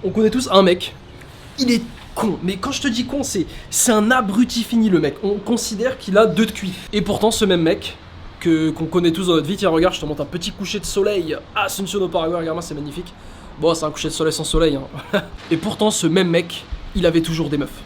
On connaît tous un mec, il est con, mais quand je te dis con, c'est un abruti fini le mec. On considère qu'il a 2 de QI. Et pourtant ce même mec, qu'on connaît tous dans notre vie, tiens regarde, je te montre un petit coucher de soleil à Asunción au Paraguay, regarde-moi c'est magnifique. Bon c'est un coucher de soleil sans soleil hein. Et pourtant ce même mec, il avait toujours des meufs.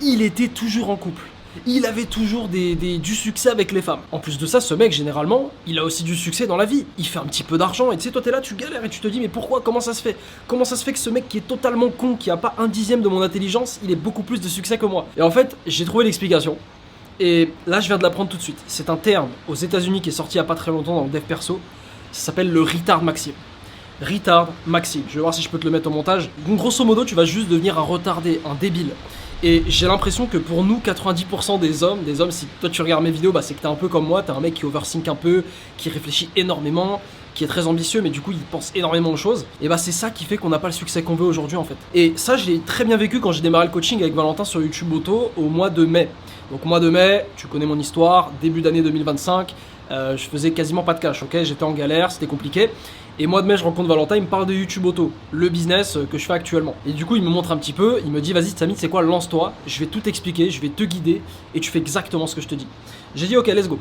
Il était toujours en couple. Il avait toujours du succès avec les femmes. En plus de ça, ce mec, généralement, il a aussi du succès dans la vie. Il fait un petit peu d'argent, et tu sais, toi t'es là, tu galères, et tu te dis, mais pourquoi, comment ça se fait? Comment ça se fait que ce mec qui est totalement con, qui a pas un dixième de mon intelligence, il ait beaucoup plus de succès que moi? Et en fait, j'ai trouvé l'explication. Et là, je viens de l'apprendre tout de suite. C'est un terme aux États-Unis qui est sorti il y a pas très longtemps dans le dev perso. Ça s'appelle le retard maxime. Retard maxime. Je vais voir si je peux te le mettre au montage. Donc, grosso modo, tu vas juste devenir un retardé, un débile. Et j'ai l'impression que pour nous, 90% des hommes, si toi tu regardes mes vidéos, bah c'est que t'es un peu comme moi, t'es un mec qui overthink un peu, qui réfléchit énormément, qui est très ambitieux, mais du coup il pense énormément de choses. Et bah c'est ça qui fait qu'on n'a pas le succès qu'on veut aujourd'hui en fait. Et ça, je l'ai très bien vécu quand j'ai démarré le coaching avec Valentin sur YouTube Auto au mois de mai. Donc mois de mai, tu connais mon histoire, début d'année 2025, je faisais quasiment pas de cash, ok, j'étais en galère, c'était compliqué. Et mois de mai, je rencontre Valentin, il me parle de YouTube Auto, le business que je fais actuellement. Et du coup, il me montre un petit peu, il me dit, vas-y Samy, c'est quoi, lance-toi, je vais tout t'expliquer, je vais te guider, et tu fais exactement ce que je te dis. J'ai dit, ok, let's go.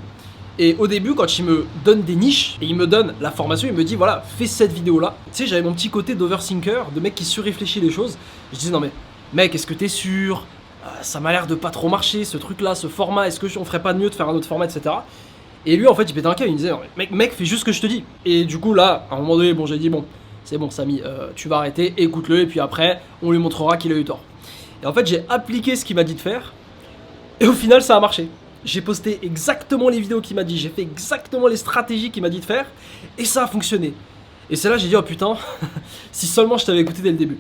Et au début, quand il me donne des niches, et il me donne la formation, il me dit, voilà, fais cette vidéo-là. Tu sais, j'avais mon petit côté d'overthinker, de mec qui surréfléchit les choses. Je disais, non mais, mec, est-ce que t'es sûr? Ça m'a l'air de pas trop marcher, ce truc-là, ce format, est-ce qu'on ferait pas de mieux de faire un autre format, etc. Et lui en fait il pétait un câble, il me disait mec fais juste ce que je te dis. Et du coup là à un moment donné bon j'ai dit bon c'est bon Samy tu vas arrêter, écoute-le et puis après on lui montrera qu'il a eu tort. Et en fait j'ai appliqué ce qu'il m'a dit de faire et au final ça a marché. J'ai posté exactement les vidéos qu'il m'a dit, j'ai fait exactement les stratégies qu'il m'a dit de faire et ça a fonctionné. Et c'est là j'ai dit oh putain si seulement je t'avais écouté dès le début.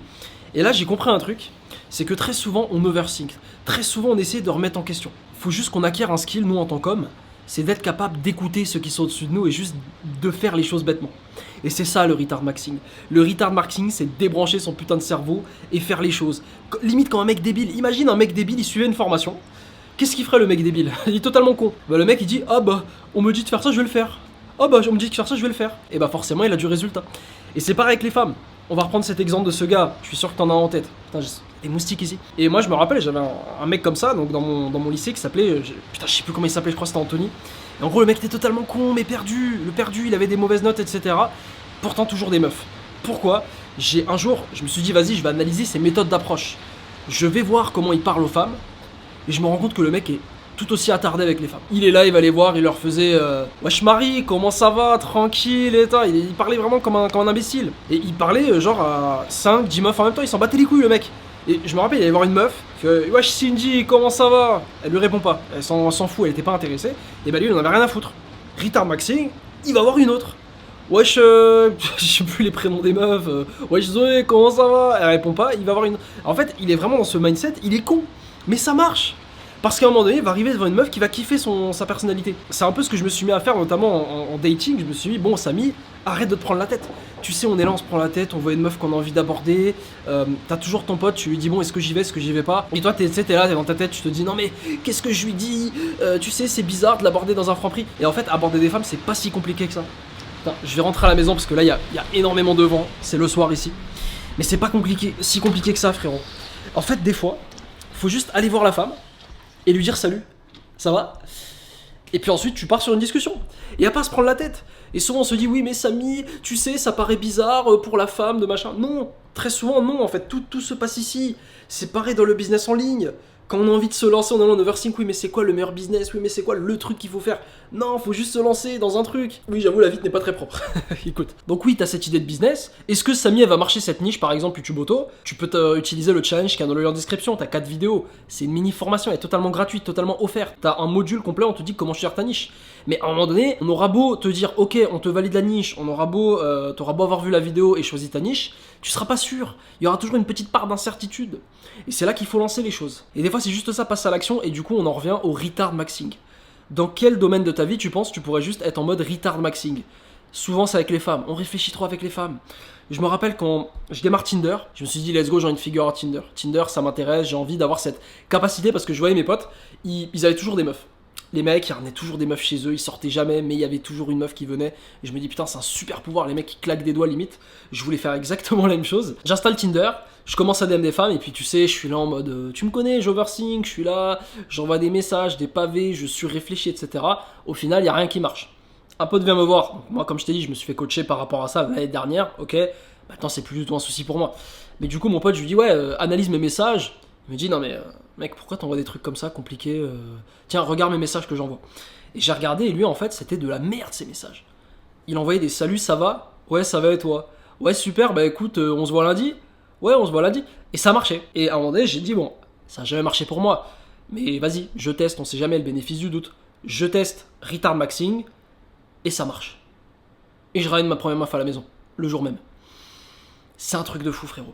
Et là j'ai compris un truc, c'est que très souvent on overthink, très souvent on essaie de remettre en question. Faut juste qu'on acquiert un skill nous en tant qu'hommes, c'est d'être capable d'écouter ceux qui sont au-dessus de nous et juste de faire les choses bêtement. Et c'est ça le retard maxing. Le retard maxing, c'est débrancher son putain de cerveau et faire les choses. Limite quand un mec débile, imagine un mec débile, il suivait une formation. Qu'est-ce qu'il ferait le mec débile? Il est totalement con. Bah le mec il dit ah bah on me dit de faire ça, je vais le faire. Ah bah on me dit de faire ça, je vais le faire. Et bah forcément il a du résultat. Et c'est pareil avec les femmes. On va reprendre cet exemple de ce gars, je suis sûr que t'en as en tête. Putain, j'ai des moustiques ici. Et moi je me rappelle, j'avais un mec comme ça, donc dans mon lycée qui s'appelait, putain je sais plus comment il s'appelait, je crois que c'était Anthony. Et en gros le mec était totalement con, mais perdu, il avait des mauvaises notes, etc. Pourtant toujours des meufs. Pourquoi? Un jour, je me suis dit vas-y, je vais analyser ses méthodes d'approche. Je vais voir comment il parle aux femmes, et je me rends compte que le mec est tout aussi attardé avec les femmes. Il est là, il va les voir, il leur faisait wesh Marie, comment ça va, tranquille et tal. Il parlait vraiment comme un imbécile. Et il parlait genre à 5-10 meufs en même temps, il s'en battait les couilles le mec. Et je me rappelle, il allait voir une meuf, que wesh Cindy, comment ça va? Elle lui répond pas, elle s'en fout, elle était pas intéressée. Et bah lui, il en avait rien à foutre. Retard maxing, il va voir une autre. Wesh, je sais plus les prénoms des meufs. Wesh Zoé, comment ça va? Elle répond pas, il va voir une. En fait, il est vraiment dans ce mindset, il est con. Mais ça marche. Parce qu'à un moment donné, il va arriver devant une meuf qui va kiffer sa personnalité. C'est un peu ce que je me suis mis à faire, notamment en dating. Je me suis dit, bon, Samy, arrête de te prendre la tête. Tu sais, on est là, on se prend la tête, on voit une meuf qu'on a envie d'aborder. T'as toujours ton pote, tu lui dis, bon, est-ce que j'y vais, est-ce que j'y vais pas? Et toi, t'es là, t'es dans ta tête, tu te dis, non, mais qu'est-ce que je lui dis? Tu sais, c'est bizarre de l'aborder dans un Franprix. Et en fait, aborder des femmes, c'est pas si compliqué que ça. Putain, je vais rentrer à la maison parce que là, il y a énormément de vent. C'est le soir ici. Mais c'est pas si compliqué que ça, frérot. En fait, des fois, faut juste aller voir la femme et lui dire salut, ça va? Et puis ensuite tu pars sur une discussion. Et à pas se prendre la tête. Et souvent on se dit oui mais Samy, tu sais ça paraît bizarre pour la femme de machin. Non, très souvent non en fait, tout se passe ici. C'est pareil dans le business en ligne. Quand on a envie de se lancer en allant en overthink, oui mais c'est quoi le meilleur business? Oui mais c'est quoi le truc qu'il faut faire? Non, faut juste se lancer dans un truc. Oui j'avoue la vie n'est pas très propre. Écoute. Donc oui t'as cette idée de business. Est-ce que Samy elle va marcher cette niche par exemple YouTube Auto? Tu peux utiliser le challenge qui est dans le lien en description. T'as 4 vidéos. C'est une mini formation, elle est totalement gratuite, totalement offerte. T'as un module complet, on te dit comment choisir ta niche. Mais à un moment donné, on aura beau te dire ok on te valide la niche, t'auras beau avoir vu la vidéo et choisi ta niche, tu seras pas sûr. Il y aura toujours une petite part d'incertitude. Et c'est là qu'il faut lancer les choses. Et des fois c'est juste ça, passe à l'action et du coup on en revient au retard maxing. Dans quel domaine de ta vie tu penses tu pourrais juste être en mode retard maxing? Souvent c'est avec les femmes, on réfléchit trop avec les femmes. Je me rappelle quand je démarre Tinder, je me suis dit let's go, j'ai envie de figure à Tinder. Tinder ça m'intéresse, j'ai envie d'avoir cette capacité parce que je voyais mes potes, ils avaient toujours des meufs. Les mecs, il y en avait toujours des meufs chez eux, ils sortaient jamais, mais il y avait toujours une meuf qui venait. Et je me dis putain, c'est un super pouvoir, les mecs qui claquent des doigts limite. Je voulais faire exactement la même chose. J'installe Tinder, Je commence à DM des femmes et puis tu sais, je suis là en mode tu me connais, j'overthink, je suis là, j'envoie des messages, des pavés, je suis réfléchi, etc. Au final, il n'y a rien qui marche. Un pote vient me voir. Donc, moi, comme je t'ai dit, je me suis fait coacher par rapport à ça l'année dernière. Ok, maintenant c'est plus du tout un souci pour moi. Mais du coup, mon pote, je lui dis ouais, analyse mes messages. Il me dit non, mais mec, pourquoi t'envoies des trucs comme ça compliqués Tiens, regarde mes messages que j'envoie. Et j'ai regardé et lui, en fait, c'était de la merde ces messages. Il envoyait des saluts, ça va? Ouais, ça va et toi? Ouais, super, bah écoute, on se voit lundi? Ouais, on se voit lundi. Et ça marchait. Et à un moment donné, j'ai dit, bon, ça n'a jamais marché pour moi. Mais vas-y, je teste, on sait jamais le bénéfice du doute. Je teste retard maxing et ça marche. Et je ramène ma première meuf à la maison, le jour même. C'est un truc de fou, frérot.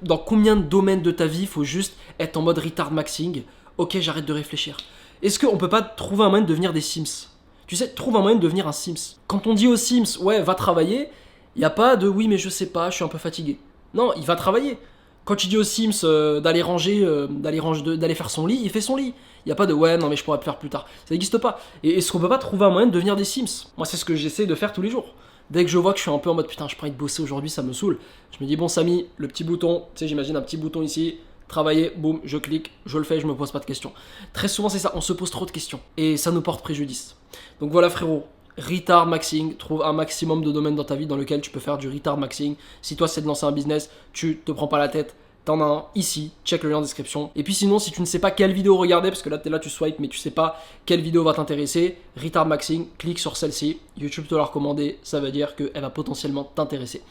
Dans combien de domaines de ta vie il faut juste être en mode retard maxing? Ok, j'arrête de réfléchir. Est-ce qu'on peut pas trouver un moyen de devenir des Sims? Tu sais, trouve un moyen de devenir un Sims. Quand on dit aux Sims, ouais, va travailler, il n'y a pas de oui, mais je sais pas, je suis un peu fatigué. Non, il va travailler. Quand tu dis aux Sims d'aller ranger, d'aller faire son lit, il fait son lit. Il n'y a pas de ouais, non, mais je pourrais le faire plus tard. Ça n'existe pas. Et est-ce qu'on peut pas trouver un moyen de devenir des Sims? Moi, c'est ce que j'essaie de faire tous les jours. Dès que je vois que je suis un peu en mode putain, je pas envie de bosser aujourd'hui, ça me saoule. Je me dis bon, Samy, le petit bouton, tu sais, j'imagine un petit bouton ici, travailler, boum, je clique, je le fais, je me pose pas de questions. Très souvent, c'est ça, on se pose trop de questions. Et ça nous porte préjudice. Donc voilà, frérot. Retard maxing, trouve un maximum de domaines dans ta vie dans lequel tu peux faire du retard maxing. Si toi c'est de lancer un business, tu te prends pas la tête, t'en as un ici, check le lien en description. Et puis sinon, si tu ne sais pas quelle vidéo regarder, parce que là t'es là, tu swipes, mais tu sais pas quelle vidéo va t'intéresser, retard maxing, clique sur celle-ci. YouTube te l'a recommandé, ça veut dire qu'elle va potentiellement t'intéresser.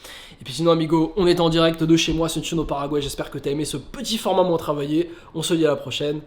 Et puis sinon, amigo, on est en direct de chez moi, Sunshine au Paraguay. J'espère que t'as aimé ce petit format moins travaillé. On se dit à la prochaine.